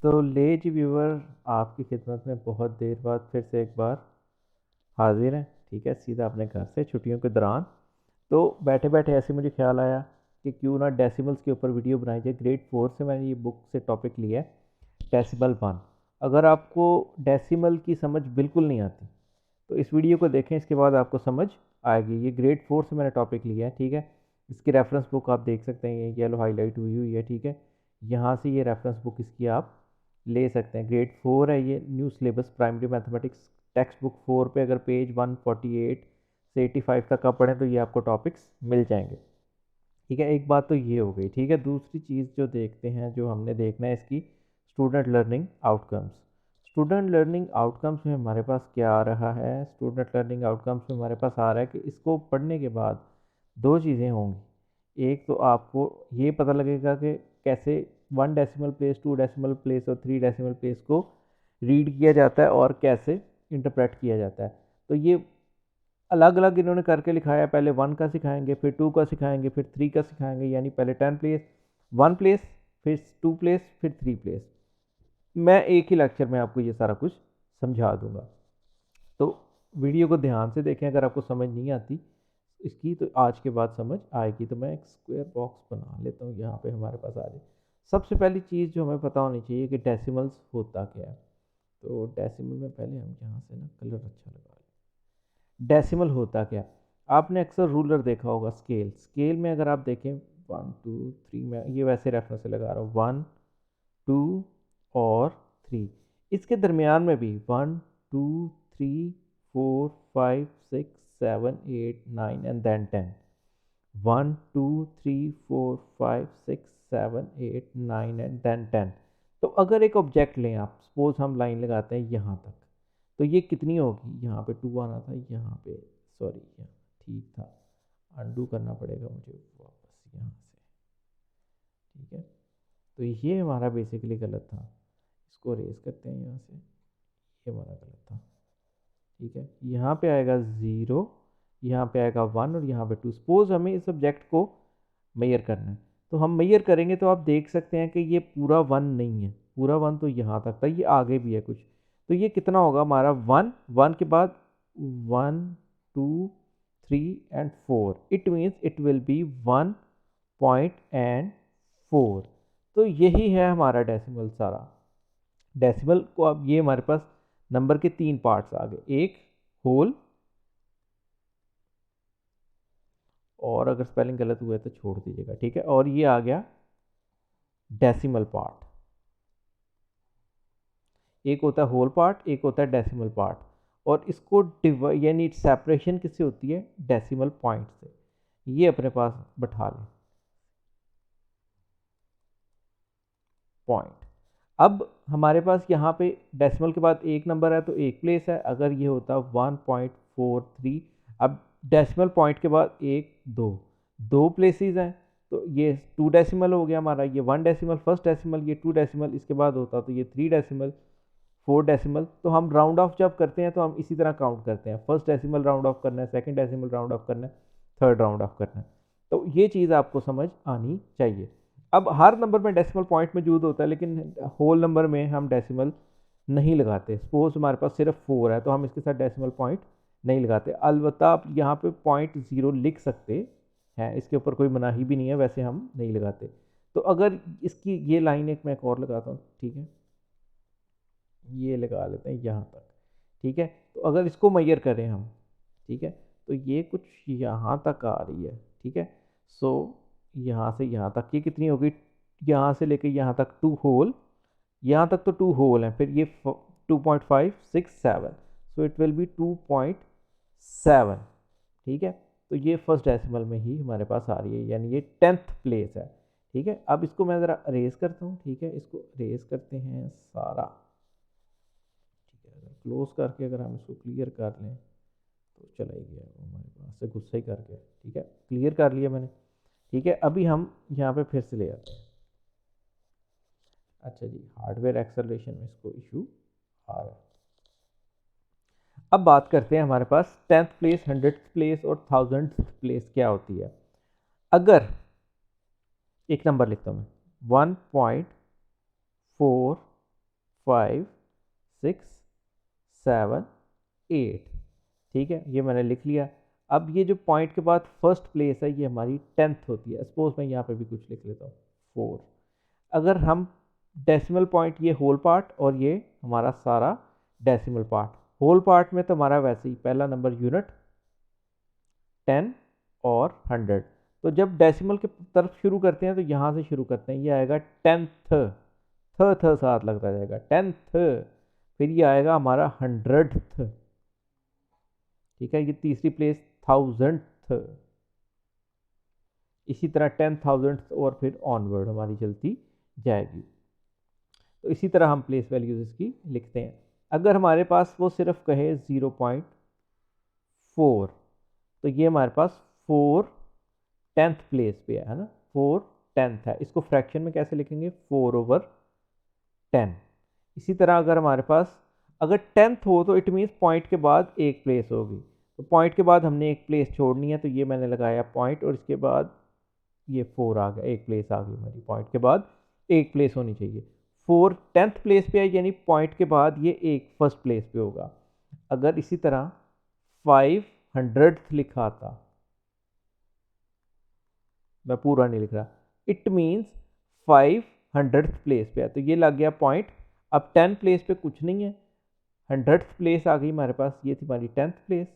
तो ले जी व्यूवर, आपकी खिदमत में बहुत देर बाद फिर से एक बार हाजिर हैं। ठीक है, सीधा अपने घर से छुट्टियों के दौरान। तो बैठे बैठे ऐसे मुझे ख्याल आया कि क्यों ना डेसिमल्स के ऊपर वीडियो बनाई जाए। ग्रेड 4 से मैंने ये बुक से टॉपिक लिया है, डेसिमल 1। अगर आपको डेसिमल की समझ बिल्कुल नहीं आती तो इस वीडियो को देखें, इसके बाद आपको समझ आएगी। ये ग्रेड 4 से मैंने टॉपिक लिया है। ठीक है, इसकी रेफरेंस बुक आप देख सकते हैं, ये येलो हाईलाइट हुई हुई है। ठीक है, यहाँ से ये रेफरेंस बुक इसकी आप ले सकते हैं। ग्रेड 4 है ये, new syllabus primary mathematics text book 4 पे अगर पेज 148 से 85 तक आप पढ़ें तो ये आपको टॉपिक्स मिल जाएंगे। ठीक है, एक बात तो ये हो गई। ठीक है, दूसरी चीज़ जो देखते हैं, जो हमने देखना है इसकी student learning outcomes. Student learning outcomes में हमारे पास क्या आ रहा है? स्टूडेंट लर्निंग आउटकम्स में हमारे पास आ रहा है कि इसको पढ़ने के बाद दो चीज़ें होंगी। एक तो आपको ये पता लगेगा कि कैसे 1 डेसिमल प्लेस, 2 डेसिमल प्लेस और 3 डेसिमल प्लेस को रीड किया जाता है और कैसे इंटरप्रेट किया जाता है। तो ये अलग अलग इन्होंने करके लिखाया है। पहले 1 का सिखाएंगे, फिर 2 का सिखाएंगे, फिर 3 का सिखाएंगे। यानी पहले 10 प्लेस, 1 प्लेस, फिर 2 प्लेस, फिर 3 प्लेस। मैं एक ही लेक्चर में आपको ये सारा कुछ समझा दूंगा। तो वीडियो को ध्यान से देखें। अगर आपको समझ नहीं आती इसकी तो आज के बाद समझ आएगी। तो मैं एक स्क्वायर बॉक्स बना लेता हूँ, यहाँ पे हमारे पास आ जाए। सबसे पहली चीज़ जो हमें पता होनी चाहिए कि डेसिमल्स होता क्या है। तो डेसिमल में पहले हम यहाँ से ना कलर अच्छा लगा लें। डेसिमल होता क्या है? आपने अक्सर रूलर देखा होगा, स्केल। स्केल में अगर आप देखें 1 2 3, में ये वैसे रेफरेंस से लगा रहा हूँ, 1 2 और 3। इसके दरमियान में भी 1 2 3 4 5 6 7 8 9 एंड देन 10। 1 2 3 4 5 6 7 8 9 and then 10। तो अगर एक ऑब्जेक्ट लें आप, सपोज हम लाइन लगाते हैं यहाँ तक, तो ये कितनी होगी? यहाँ पे 2 आना था, यहाँ पे सॉरी, यहाँ ठीक था। अंडू करना पड़ेगा मुझे वापस यहाँ से। ठीक है, तो ये हमारा बेसिकली गलत था। इसको रेज करते हैं यहाँ से, ये हमारा गलत था। ठीक है, यहाँ पे आएगा 0, यहाँ पे आएगा 1 और यहाँ पे 2। सपोज हमें इस सब्जेक्ट को मेयर करना है, तो हम मेयर करेंगे तो आप देख सकते हैं कि ये पूरा 1 नहीं है। पूरा 1 तो यहाँ तक था, ये आगे भी है कुछ। तो ये कितना होगा हमारा? 1, 1 के बाद 1 2 3 and 4। It means it will be 1.4। तो यही है हमारा डेसिमल सारा। डेसिमल को अब ये हमारे पास नंबर के 3 पार्ट्स आ गए, एक होल, और अगर स्पेलिंग गलत हुआ है तो छोड़ दीजिएगा। ठीक है, और ये आ गया डेसिमल पार्ट। एक होता है होल पार्ट, एक होता है डेसिमल पार्ट। और इसको यानी सेपरेशन किससे होती है? डेसिमल पॉइंट से। ये अपने पास बैठा लें, पॉइंट। अब हमारे पास यहाँ पे डेसिमल के बाद एक नंबर है तो एक प्लेस है। अगर ये होता 1.43, अब डेसिमल पॉइंट के बाद एक दो, दो प्लेसेस हैं, तो ये 2 डेसिमल हो गया हमारा। ये 1 डेसिमल फर्स्ट डेसिमल, ये 2 डेसिमल, इसके बाद होता तो ये 3 डेसिमल, 4 डेसिमल। तो हम राउंड ऑफ जब करते हैं तो हम इसी तरह काउंट करते हैं। फर्स्ट डेसिमल राउंड ऑफ करना है, सेकंड डेसिमल राउंड ऑफ करना है, थर्ड राउंड ऑफ करना है। तो ये चीज़ आपको समझ आनी चाहिए। अब हर नंबर में डेसिमल पॉइंट मौजूद होता है, लेकिन होल नंबर में हम डेसिमल नहीं लगाते। सपोज हमारे पास सिर्फ 4 है तो हम इसके साथ डेसिमल पॉइंट नहीं लगाते। अलबत्ता आप यहाँ पे 0.0 लिख सकते हैं, इसके ऊपर कोई मनाही भी नहीं है, वैसे हम नहीं लगाते। तो अगर इसकी ये लाइन एक मैं एक और लगाता हूँ, ठीक है, ये लगा लेते हैं यहाँ तक। ठीक है, तो अगर इसको मैयर करें हम, ठीक है, तो ये कुछ यहाँ तक आ रही है। ठीक है, सो यहाँ से यहाँ तक ये कितनी होगी? यहाँ से लेके यहाँ तक 2 होल, यहाँ तक तो 2 होल हैं, फिर ये 2.567, सो इट विल बी 2.7। ठीक है, तो ये फर्स्ट डेसिमल में ही हमारे पास आ रही है, यानी ये 10th प्लेस है। ठीक है, अब इसको मैं ज़रा अरेज करता हूँ। ठीक है, इसको अरेज करते हैं सारा। ठीक है, अगर क्लोज करके अगर हम इसको क्लियर कर लें तो चला ही गया वो हमारे पास से गुस्सा ही करके। ठीक है, क्लियर कर लिया मैंने। ठीक है, अभी हम यहाँ पे फिर से ले आते हैं। अच्छा जी, हार्डवेयर एक्सेलरेशन में इसको इशू आ रहा है। अब बात करते हैं हमारे पास 10th प्लेस, 100th प्लेस और 1000th प्लेस क्या होती है। अगर एक नंबर लिखता हूँ मैं, 1.4 5 6 7 8। ठीक है, ये मैंने लिख लिया। अब ये जो पॉइंट के बाद फर्स्ट प्लेस है ये हमारी 10th होती है। सपोज मैं यहाँ पे भी कुछ लिख लेता हूँ 4। अगर हम डेसिमल पॉइंट, ये होल पार्ट और ये हमारा सारा डेसिमल पार्ट, होल पार्ट में तो हमारा वैसे ही पहला नंबर यूनिट 10 और 100। तो जब डेसिमल के तरफ शुरू करते हैं तो यहाँ से शुरू करते हैं, ये आएगा 10th, थ साथ लगता जाएगा 10th। फिर ये आएगा हमारा 100th। ठीक है, ये तीसरी प्लेस 1000th। इसी तरह 10,000th और फिर ऑनवर्ड हमारी चलती जाएगी। तो इसी तरह हम प्लेस वैल्यूज इसकी लिखते हैं। अगर हमारे पास वो सिर्फ कहे 0.4 तो ये हमारे पास 4 10th प्लेस पे है ना, 4 10th है। इसको फ्रैक्शन में कैसे लिखेंगे, 4/10। इसी तरह अगर हमारे पास अगर 10th हो तो इट मीन्स पॉइंट के बाद एक प्लेस होगी। तो पॉइंट के बाद हमने एक प्लेस छोड़नी है, तो ये मैंने लगाया पॉइंट और इसके बाद ये 4 आ गया, एक प्लेस आ गई हमारी। पॉइंट के बाद एक प्लेस होनी चाहिए। 4 10th प्लेस पे है, यानी पॉइंट के बाद ये एक फर्स्ट प्लेस पे होगा। अगर इसी तरह 500th लिखा था, मैं पूरा नहीं लिख रहा, इट मीन्स 500th प्लेस पे है, तो ये लग गया पॉइंट। अब 10 प्लेस पे कुछ नहीं है, 100th प्लेस आ गई हमारे पास, ये थी हमारी 10th प्लेस,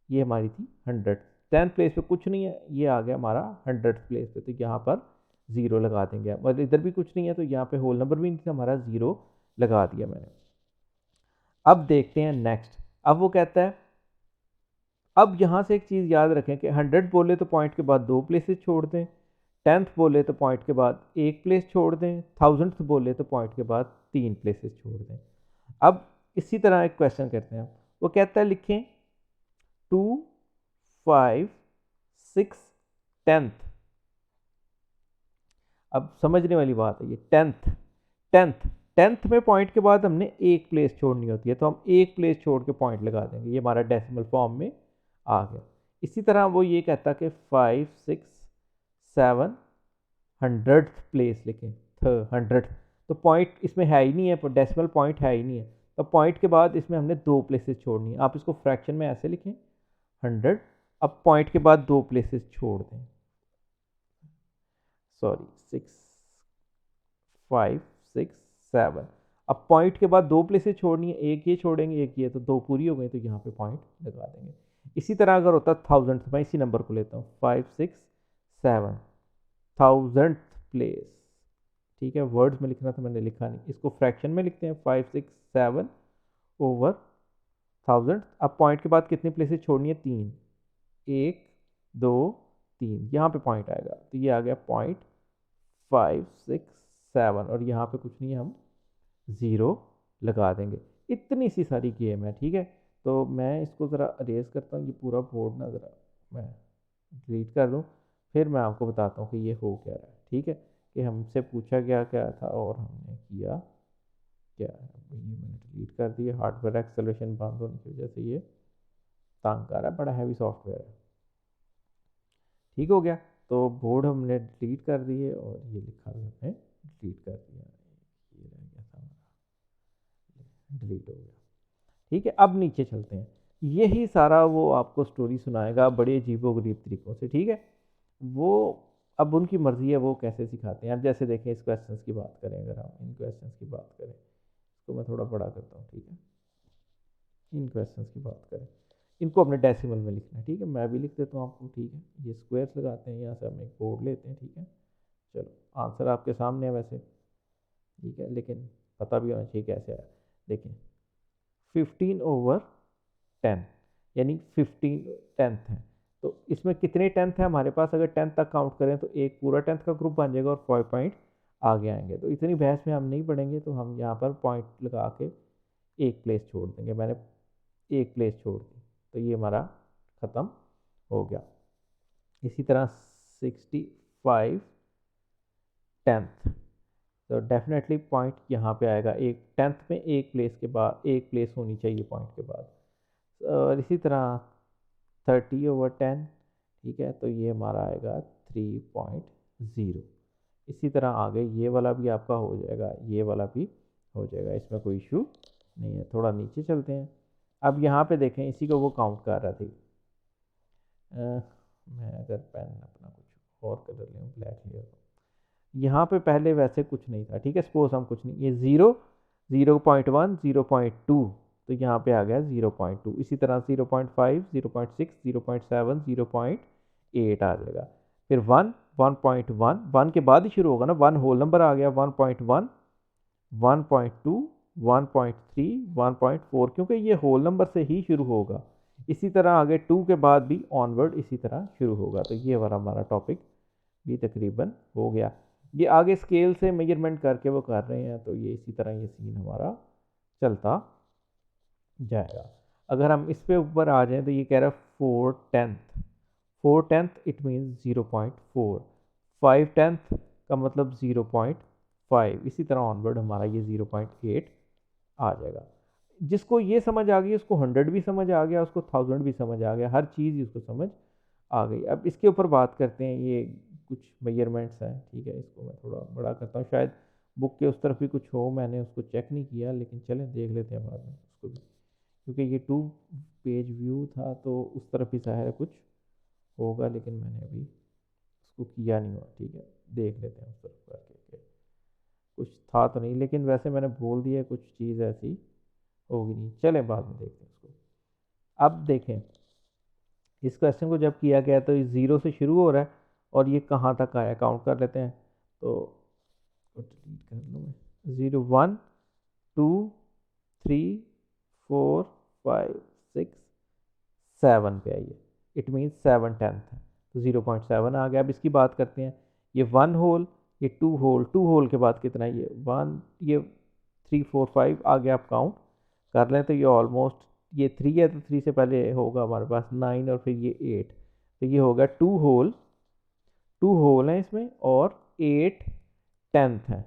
ये हमारी थी 100। 10th प्लेस पे कुछ नहीं है, ये आ गया हमारा 100th प्लेस पे, तो यहाँ पर 0 लगा देंगे। और इधर भी कुछ नहीं है तो यहाँ पे होल नंबर भी नहीं था, हमारा 0 लगा दिया मैंने। अब देखते हैं नेक्स्ट। अब वो कहता है, अब यहाँ से एक चीज़ याद रखें कि 100 बोले तो पॉइंट के बाद 2 प्लेसेस छोड़ दें, 10th बोले तो पॉइंट के बाद एक प्लेस छोड़ दें, 1000th बोले तो पॉइंट के बाद 3 प्लेसेस छोड़ दें। अब इसी तरह एक क्वेश्चन करते हैं। वो कहता है लिखें 2 5 6 10th। अब समझने वाली बात है, ये 10th में पॉइंट के बाद हमने एक प्लेस छोड़नी होती है, तो हम एक प्लेस छोड़ के पॉइंट लगा देंगे, ये हमारा डेसिमल फॉर्म में आ गया। इसी तरह वो ये कहता कि 5 6 7 100th प्लेस लिखें, 100th। तो पॉइंट इसमें है ही नहीं है, डेसिमल पॉइंट है ही नहीं है, तो पॉइंट के बाद इसमें हमने 2 प्लेसेस छोड़नी है। आप इसको फ्रैक्शन में ऐसे लिखें 100, अब पॉइंट के बाद 2 प्लेसेस छोड़ दें, सॉरी 6 5 6 7। अब पॉइंट के बाद 2 प्लेसेस छोड़नी है, एक ये छोड़ेंगे एक ये, तो 2 पूरी हो गई, तो यहाँ पे पॉइंट लगा देंगे। इसी तरह अगर होता 1000th, मैं इसी नंबर को लेता हूँ 5 6 7 1000th प्लेस। ठीक है, वर्ड्स में लिखना था मैंने लिखा नहीं, इसको फ्रैक्शन में लिखते हैं 5 6 7 ओवर 1000। अब पॉइंट के बाद कितनी प्लेसेस छोड़नी है, 3, 1 2 3, यहाँ पे पॉइंट आएगा, तो ये आ गया पॉइंट 5 6 7 और यहाँ पे कुछ नहीं है, हम 0 लगा देंगे। इतनी सी सारी गेम है। ठीक है, तो मैं इसको ज़रा अरेज करता हूँ, ये पूरा बोर्ड ना ज़रा मैं डिलीट कर दूँ, फिर मैं आपको बताता हूँ कि ये हो क्या रहा है। ठीक है, कि हमसे पूछा गया क्या था और हमने किया क्या है। ये मैंने डिलीट कर दिया, हार्डवेयर एक्सेलरेशन बंद होने की वजह से ये तंग कर रहा है, बड़ा हैवी सॉफ्टवेयर है। ठीक हो गया, तो बोर्ड हमने डिलीट कर दिए और ये लिखा भी हमने डिलीट कर दिया, ये रह गया था हमारा, डिलीट हो गया। ठीक है, अब नीचे चलते हैं। यही सारा वो आपको स्टोरी सुनाएगा बड़े अजीबोगरीब तरीक़ों से। ठीक है, वो अब उनकी मर्ज़ी है वो कैसे सिखाते हैं। अब जैसे देखें, इस क्वेश्चन की बात करें, अगर हम इन क्वेश्चन की बात करें, तो मैं थोड़ा बड़ा करता हूँ। ठीक है, इन क्वेश्चन की बात करें, इनको अपने डेसिमल में लिखना है। ठीक है, मैं भी लिख देता हूँ आपको। ठीक है, ये स्क्वायर्स लगाते हैं, यहाँ से हम एक बोर्ड लेते हैं। ठीक है, चलो आंसर आपके सामने है वैसे। ठीक है, लेकिन पता भी होना चाहिए कैसे आया। देखें 15/10, यानी 15 10th है। तो इसमें कितने 10th है हमारे पास, अगर 10th तक काउंट करें तो एक पूरा 10th का ग्रुप बन जाएगा और 5 पॉइंट आगे आएंगे। तो इतनी बहस में हम नहीं पढ़ेंगे, तो हम यहाँ पर पॉइंट लगा के एक प्लेस छोड़ देंगे। मैंने एक प्लेस छोड़ दी, तो ये हमारा ख़त्म हो गया। इसी तरह 65 10th, तो डेफिनेटली पॉइंट यहाँ पे आएगा, एक 10th में एक प्लेस के बाद एक प्लेस होनी चाहिए पॉइंट के बाद। और इसी तरह 30/10, ठीक है, तो ये हमारा आएगा 3.0। इसी तरह आगे ये वाला भी आपका हो जाएगा, ये वाला भी हो जाएगा, इसमें कोई इशू नहीं है। थोड़ा नीचे चलते हैं। अब यहाँ पे देखें, इसी को वो काउंट कर रहा थी। मैं अगर पेन अपना कुछ और कलर लूँ, ब्लैक लिया, तो यहाँ पे पहले वैसे कुछ नहीं था, ठीक है। सपोज हम कुछ नहीं, ये 0, 0.1, 0.2, तो यहाँ पे आ गया 0.2। इसी तरह 0.5, 0.6, 0.7, 0.8 आ जाएगा। फिर 1, 1.1, 1 के बाद ही शुरू होगा ना, 1 होल नंबर आ गया, 1.1, 1.2, 1.3, 1.4, क्योंकि ये होल नंबर से ही शुरू होगा। इसी तरह आगे 2 के बाद भी ऑनवर्ड इसी तरह शुरू होगा। तो ये वाला हमारा टॉपिक भी तकरीबन हो गया। ये आगे स्केल से मेजरमेंट करके वो कर रहे हैं, तो ये इसी तरह ये सीन हमारा चलता जाएगा। अगर हम इस पे ऊपर आ जाएं तो ये कह रहा है 4/10, 4/10 इट मीन्स 0.4, 5/10 का मतलब 0.5, इसी तरह ऑनवर्ड हमारा ये 0.8 आ जाएगा। जिसको ये समझ आ गई उसको 100 भी समझ आ गया, उसको 1000 भी समझ आ गया, हर चीज़ उसको समझ आ गई। अब इसके ऊपर बात करते हैं, ये कुछ मेजरमेंट्स हैं, ठीक है। इसको मैं थोड़ा बड़ा करता हूँ, शायद बुक के उस तरफ भी कुछ हो, मैंने उसको चेक नहीं किया, लेकिन चलें देख लेते हैं बाद में उसको भी, क्योंकि ये 2 पेज व्यू था तो उस तरफ ही शायद कुछ होगा, लेकिन मैंने अभी उसको किया नहीं हुआ, ठीक है। देख लेते हैं उस तरफ करके, कुछ था तो नहीं, लेकिन वैसे मैंने बोल दिया कुछ चीज़ ऐसी होगी नहीं। चलें बाद में देखते हैं उसको। अब देखें, इस क्वेश्चन को जब किया गया तो 0 से शुरू हो रहा है और ये कहाँ तक आया, काउंट कर लेते हैं। तो डिलीट कर लूँ मैं, 0, 1, 2, 3, 4, 5, 6, 7 पे आई है, इट मीन्स 7/10 है, तो 0.7 आ गया। अब इसकी बात करते हैं, ये 1 होल, ये 2 होल, 2 होल के बाद कितना है, ये 1, ये 3, 4, 5 आ गया। आप काउंट कर लें तो ये ऑलमोस्ट, ये 3 है तो 3 से पहले होगा हमारे पास 9 और फिर ये 8, तो ये होगा 2 होल, 2 होल हैं इसमें और 8/10 है,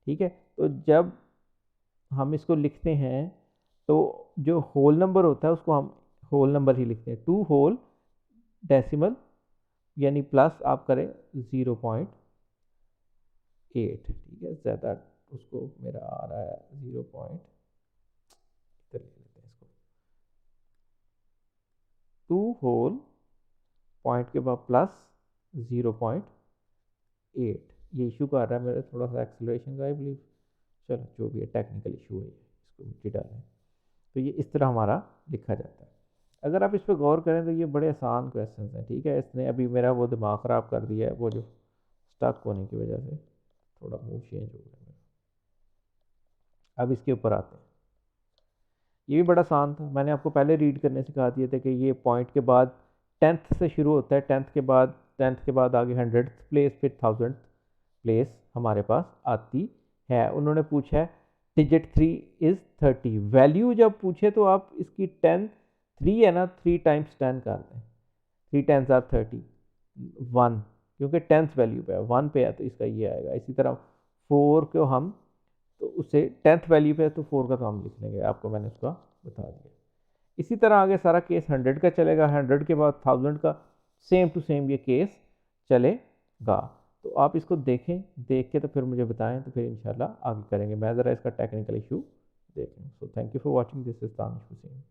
ठीक है। तो जब हम इसको लिखते हैं तो जो होल नंबर होता है उसको हम होल नंबर ही लिखते हैं, 2 होल डेसिमल यानी प्लस आप करें 0.8, ठीक है। ज़्यादा उसको मेरा आ रहा है 0 पॉइंट, इधर लिख लेते हैं इसको, 2 होल पॉइंट के बाद प्लस 0.8। ये इशू कर रहा है मेरा थोड़ा सा एक्सेलरेशन का, आई बिलीव। चलो जो भी है, टेक्निकल इशू है, इसको मिट्टी डालें। तो ये इस तरह हमारा लिखा जाता है। अगर आप इस पर गौर करें तो ये बड़े आसान क्वेश्चन हैं, ठीक है। इसने अभी मेरा वो दिमाग ख़राब कर दिया है, वो जो स्टक होने की वजह से थोड़ा मूड चेंज हो गया मेरा। अब इसके ऊपर आते हैं, ये भी बड़ा आसान था, मैंने आपको पहले रीड करने सिखा दिए थे कि ये पॉइंट के बाद 10th से शुरू होता है, 10th के बाद आगे 100th प्लेस, फिर 1000th प्लेस हमारे पास आती है। उन्होंने पूछा है डिजिट 3 इज़ 30, वैल्यू जब पूछे तो आप इसकी 10, 3 है ना, 3 टाइम्स 10 कर दें, 3 10s आर 30, 1, क्योंकि 10th वैल्यू पे है, 1 पे है तो इसका ये आएगा। इसी तरह 4 को हम, तो उससे 10th वैल्यू पे है तो 4 का तो हम लिख लेंगे, आपको मैंने उसका बता दिया। इसी तरह आगे सारा केस 100 का चलेगा, 100 के बाद 1000 का, सेम टू सेम ये केस चलेगा। तो आप इसको देखें, देख के तो फिर मुझे बताएं, तो फिर इंशाल्लाह आगे करेंगे। मैं ज़रा इसका टेक्निकल इशू देख लूँ। So thank you for watching, this is Tanish Hussain.